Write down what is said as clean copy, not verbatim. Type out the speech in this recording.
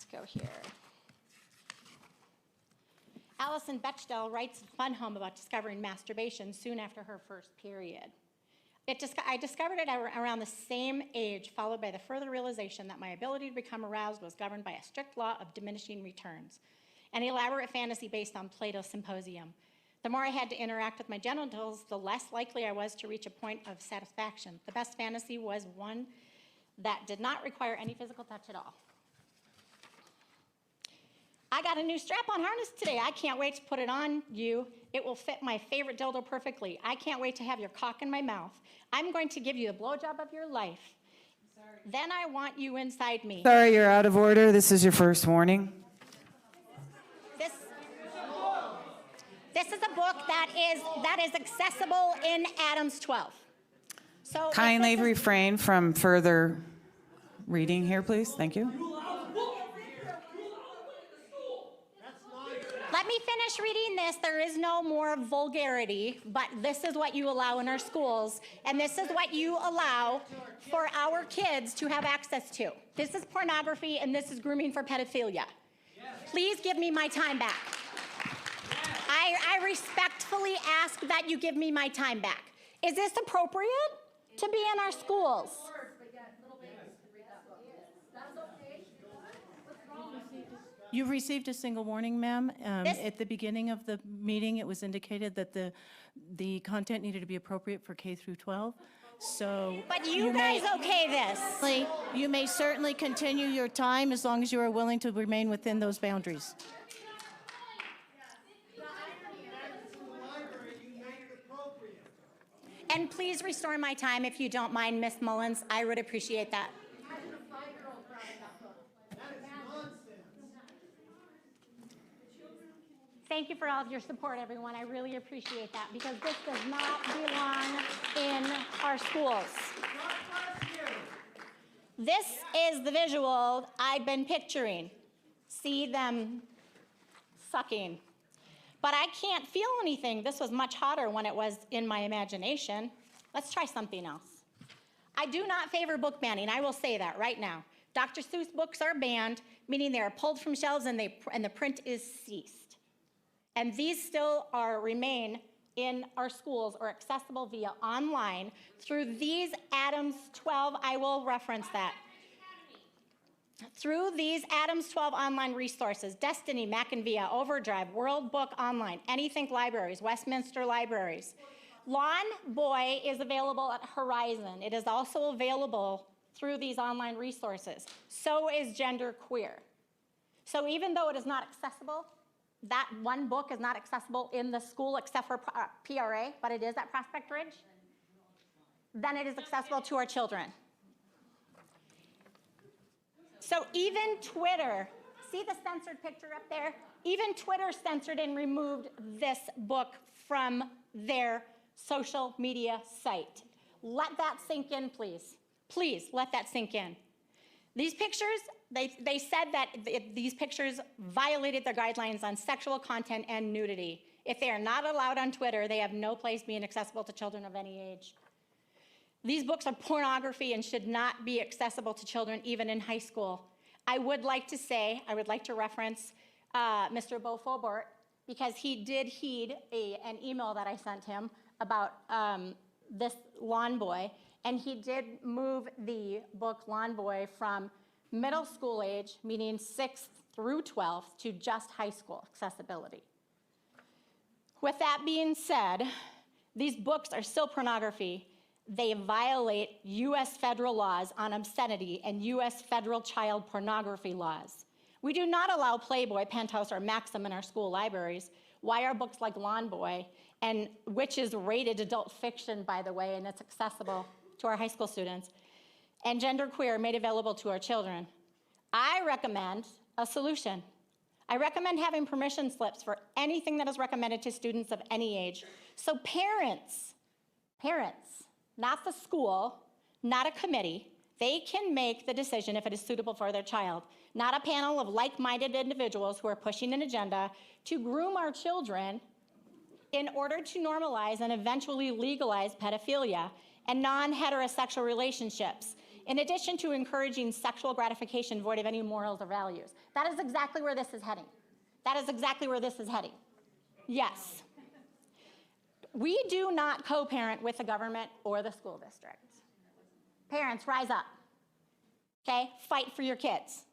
let's go here. Allison Bechdel writes in Fun Home about discovering masturbation soon after her first period. I discovered it around the same age, followed by the further realization that my ability to become aroused was governed by a strict law of diminishing returns, an elaborate fantasy based on Plato's Symposium. The more I had to interact with my genitals, the less likely I was to reach a point of satisfaction. The best fantasy was one that did not require any physical touch at all. I got a new strap-on harness today. I can't wait to put it on you. It will fit my favorite dildo perfectly. I can't wait to have your cock in my mouth. I'm going to give you the blowjob of your life. Then I want you inside me. Sorry, you're out of order. This is your first warning. This is a book that is accessible in Adams 12. So Kindly refrain from further reading here, please. Thank you. Let me finish reading this. There is no more vulgarity, but this is what you allow in our schools, and this is what you allow for our kids to have access to. This is pornography, and this is grooming for pedophilia. Please give me my time back. I respectfully ask that you give me my time back. Is this appropriate to be in our schools? You've received a single warning, ma'am. At the beginning of the meeting, it was indicated that the content needed to be appropriate for K through 12. So, but you guys okay this? You may certainly continue your time as long as you are willing to remain within those boundaries. And please restore my time if you don't mind, Miss Mullins. I would appreciate that. Thank you for all of your support, everyone. I really appreciate that, because this does not belong in our schools. This is the visual I've been picturing. See them sucking. But I can't feel anything. This was much hotter when it was in my imagination. Let's try something else. I do not favor book banning. I will say that right now. Dr. Seuss books are banned, meaning they are pulled from shelves and the print is ceased. And these still remain in our schools or accessible via online through these Adams 12. I will reference that. Through these Adams 12 online resources, Destiny, Mackinvia, Overdrive, World Book Online, Anythink Libraries, Westminster Libraries. Lawn Boy is available at Horizon. It is also available through these online resources. So is Gender Queer. So even though it is not accessible, that one book is not accessible in the school except for PRA, but it is at Prospect Ridge, then it is accessible to our children. So even Twitter, see the censored picture up there? Even Twitter censored and removed this book from their social media site. Let that sink in, please. Please let that sink in. These pictures, they said that these pictures violated their guidelines on sexual content and nudity. If they are not allowed on Twitter, they have no place being accessible to children of any age. These books are pornography and should not be accessible to children even in high school. I would like to reference Mr. Beau Faubert, because he did heed an email that I sent him about this Lawn Boy, and he did move the book Lawn Boy from middle school age, meaning 6th through 12th, to just high school accessibility. With that being said, these books are still pornography. They violate U.S. federal laws on obscenity and U.S. federal child pornography laws. We do not allow Playboy, Penthouse, or Maxim in our school libraries. Why are books like Lawn Boy, and which is rated adult fiction, by the way, and it's accessible to our high school students, and Gender Queer made available to our children? I recommend a solution. I recommend having permission slips for anything that is recommended to students of any age. So parents, not the school, not a committee, they can make the decision if it is suitable for their child, not a panel of like-minded individuals who are pushing an agenda to groom our children in order to normalize and eventually legalize pedophilia and non-heterosexual relationships. in addition to encouraging sexual gratification void of any morals or values. That is exactly where this is heading. That is exactly where this is heading. Yes. We do not co-parent with the government or the school district. Parents, rise up. Okay? Fight for your kids.